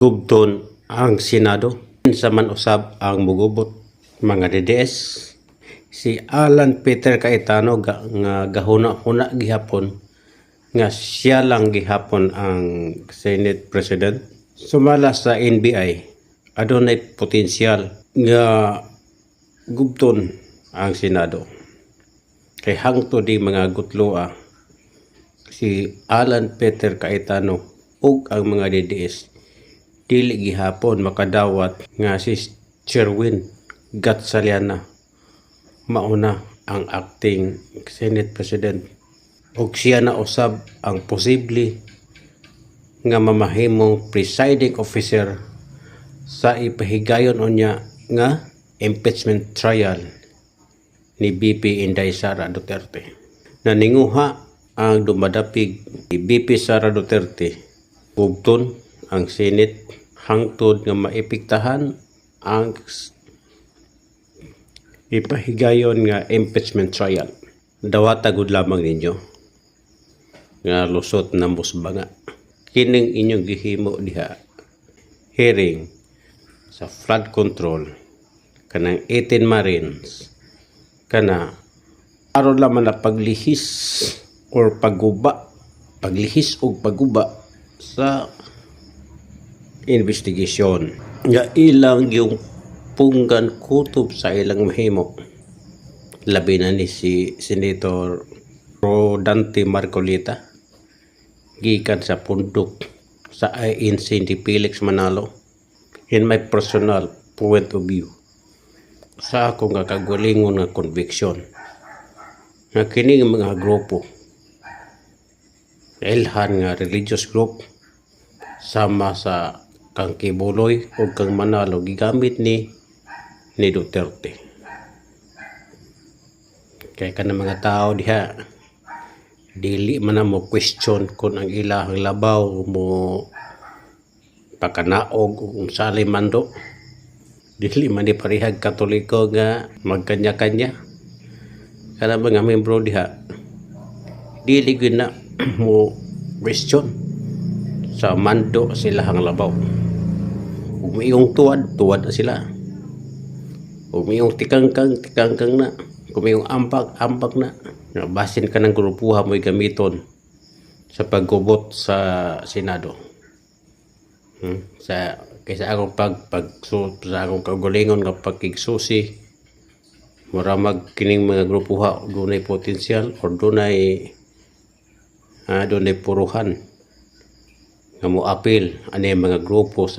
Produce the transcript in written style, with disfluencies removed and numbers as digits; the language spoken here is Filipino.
Gubton ang Senado. Sa man usab ang mugubot mga DDS. Si Alan Peter Cayetano nga gahuna-huna gihapon nga siya lang gihapon ang Senate President. Sumala sa NBI, adunay potensyal nga gubton ang Senado. Kay hangtod di mga gutloa si Alan Peter Cayetano ug ang mga DDS dili gihapon makadawat nga si Sherwin Gatchaliana mauna ang acting Senate President ug siya na usab ang posible nga mamahimong presiding officer sa ipahigayon unya nga impeachment trial ni BP Inday Sara Duterte. Naninguha ang dumadapig ni BP Sara Duterte gubton ang Senate hangtod nga maipiktahan ang ipahigayon nga impeachment trial. Dawata gud lamang ninyo nga lusot na musbanga. Kining inyong gihimo diha hearing sa flood control kanang 18 Marines kana aron lamang na paglihis or paglihis og pagguba sa investigation nga ilang yung punggan kutob sa ilang mahimo, labi na ni si Senator Rodante Marcolita gikan sa pundok sa INC ni Felix Manalo. In my personal point of view, sa akong kagalingon nga conviction nga kining mga grupo ilhan nga religious group sama sa kang Kibuloy o kang Manalo gigamit ni Duterte. Kaya ka na mga tao diha dili man na mo question kung ang ilahang labaw mo pakanaog kung sali mando. Dili man di parihag Katoliko nga magkanya-kanya. Kana mga membro diha dili gyud na mo question sa mando silahang labaw. Ug mayong tuwad na sila. Ug mayong tikangkang na. Kung mayong ambak na. Basin ka ng grupuha mo'y gamiton sa paggubot sa Senado. Kaysa akong sa akong kagulingon nga pagkigsusi maramag kining mga grupuha dunay potensyal or dunay puruhan nga mo apil ani mga grupo sa